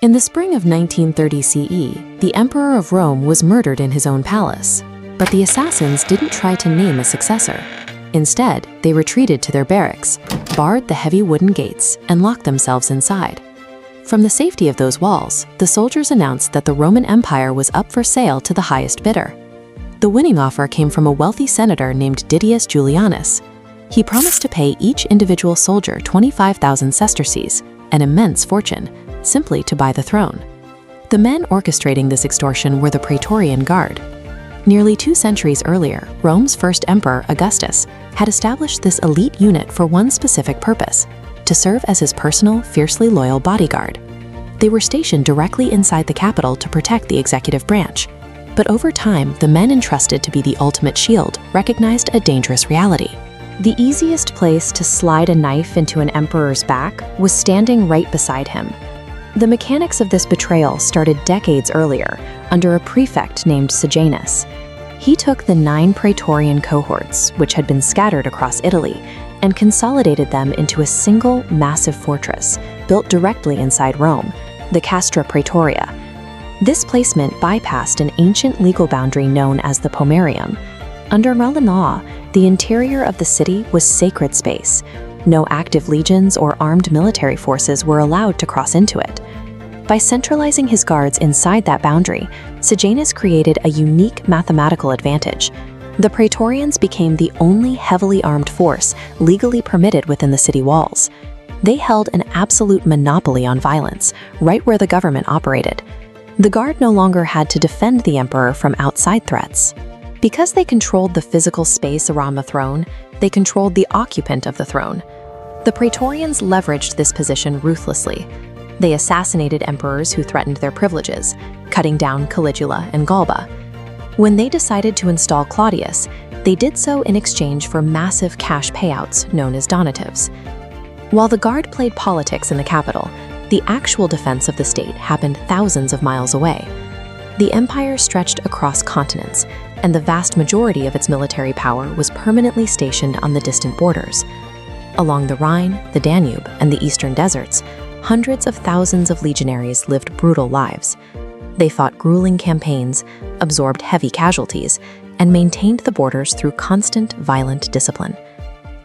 In the spring of 1930 CE, the Emperor of Rome was murdered in his own palace, but the assassins didn't try to name a successor. Instead, they retreated to their barracks, barred the heavy wooden gates, and locked themselves inside. From the safety of those walls, the soldiers announced that the Roman Empire was up for sale to the highest bidder. The winning offer came from a wealthy senator named Didius Julianus. He promised to pay each individual soldier 25,000 sesterces, an immense fortune, simply to buy the throne. The men orchestrating this extortion were the Praetorian Guard. Nearly 2 centuries earlier, Rome's first emperor, Augustus, had established this elite unit for one specific purpose: to serve as his personal, fiercely loyal bodyguard. They were stationed directly inside the capital to protect the executive branch. But over time, the men entrusted to be the ultimate shield recognized a dangerous reality. The easiest place to slide a knife into an emperor's back was standing right beside him. The mechanics of this betrayal started decades earlier, under a prefect named Sejanus. He took the 9 Praetorian cohorts, which had been scattered across Italy, and consolidated them into a single massive fortress, built directly inside Rome, the Castra Praetoria. This placement bypassed an ancient legal boundary known as the Pomerium. Under Roman law, the interior of the city was sacred space. No active legions or armed military forces were allowed to cross into it. By centralizing his guards inside that boundary, Sejanus created a unique mathematical advantage. The Praetorians became the only heavily armed force legally permitted within the city walls. They held an absolute monopoly on violence, right where the government operated. The guard no longer had to defend the emperor from outside threats. Because they controlled the physical space around the throne, they controlled the occupant of the throne. The Praetorians leveraged this position ruthlessly. They assassinated emperors who threatened their privileges, cutting down Caligula and Galba. When they decided to install Claudius, they did so in exchange for massive cash payouts known as donatives. While the guard played politics in the capital, the actual defense of the state happened thousands of miles away. The empire stretched across continents, and the vast majority of its military power was permanently stationed on the distant borders. Along the Rhine, the Danube, and the eastern deserts, hundreds of thousands of legionaries lived brutal lives. They fought grueling campaigns, absorbed heavy casualties, and maintained the borders through constant, violent discipline.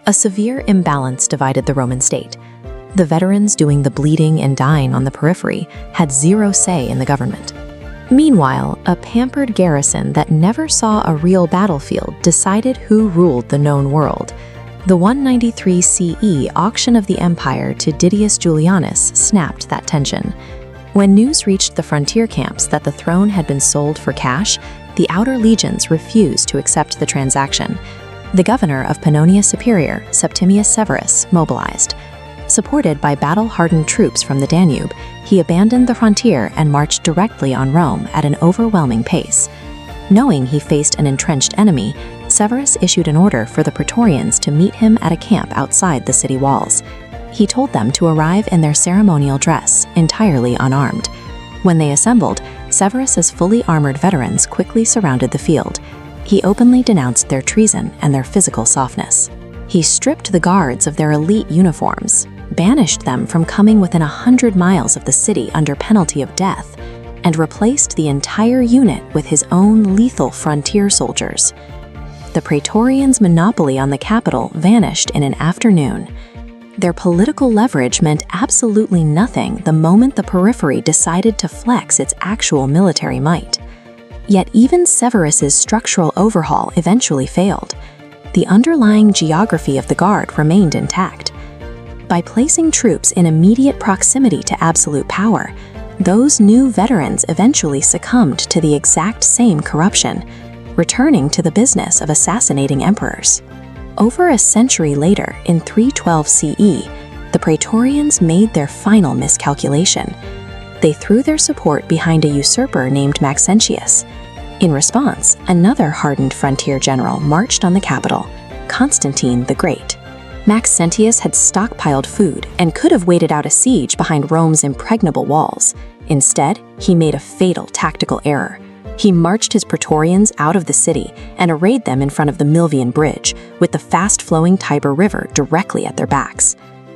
A severe imbalance divided the Roman state. The veterans doing the bleeding and dying on the periphery had zero say in the government. Meanwhile, a pampered garrison that never saw a real battlefield decided who ruled the known world. The 193 CE auction of the empire to Didius Julianus snapped that tension. When news reached the frontier camps that the throne had been sold for cash, the outer legions refused to accept the transaction. The governor of Pannonia Superior, Septimius Severus, mobilized. Supported by battle-hardened troops from the Danube, he abandoned the frontier and marched directly on Rome at an overwhelming pace. Knowing he faced an entrenched enemy, Severus issued an order for the Praetorians to meet him at a camp outside the city walls. He told them to arrive in their ceremonial dress, entirely unarmed. When they assembled, Severus's fully armored veterans quickly surrounded the field. He openly denounced their treason and their physical softness. He stripped the guards of their elite uniforms, banished them from coming within 100 miles of the city under penalty of death, and replaced the entire unit with his own lethal frontier soldiers. The Praetorians' monopoly on the capital vanished in an afternoon. Their political leverage meant absolutely nothing the moment the periphery decided to flex its actual military might. Yet even Severus's structural overhaul eventually failed. The underlying geography of the guard remained intact. By placing troops in immediate proximity to absolute power, those new veterans eventually succumbed to the exact same corruption, returning to the business of assassinating emperors. Over a century later, in 312 CE, the Praetorians made their final miscalculation. They threw their support behind a usurper named Maxentius. In response, another hardened frontier general marched on the capital, Constantine the Great. Maxentius had stockpiled food and could have waited out a siege behind Rome's impregnable walls. Instead, he made a fatal tactical error. He marched his Praetorians out of the city and arrayed them in front of the Milvian Bridge, with the fast-flowing Tiber River directly at their backs.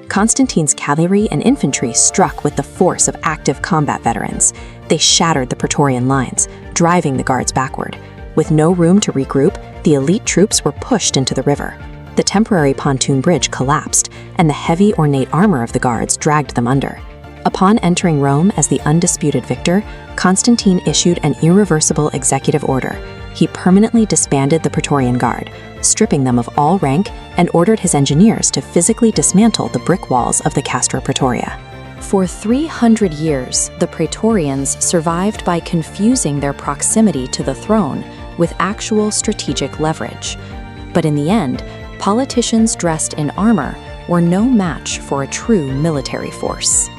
Constantine's cavalry and infantry struck with the force of active combat veterans. They shattered the Praetorian lines, driving the guards backward. With no room to regroup, the elite troops were pushed into the river. The temporary pontoon bridge collapsed, and the heavy ornate armor of the guards dragged them under. Upon entering Rome as the undisputed victor, Constantine issued an irreversible executive order. He permanently disbanded the Praetorian Guard, stripping them of all rank, and ordered his engineers to physically dismantle the brick walls of the Castra Praetoria. For 300 years, the Praetorians survived by confusing their proximity to the throne with actual strategic leverage. But in the end, politicians dressed in armor were no match for a true military force.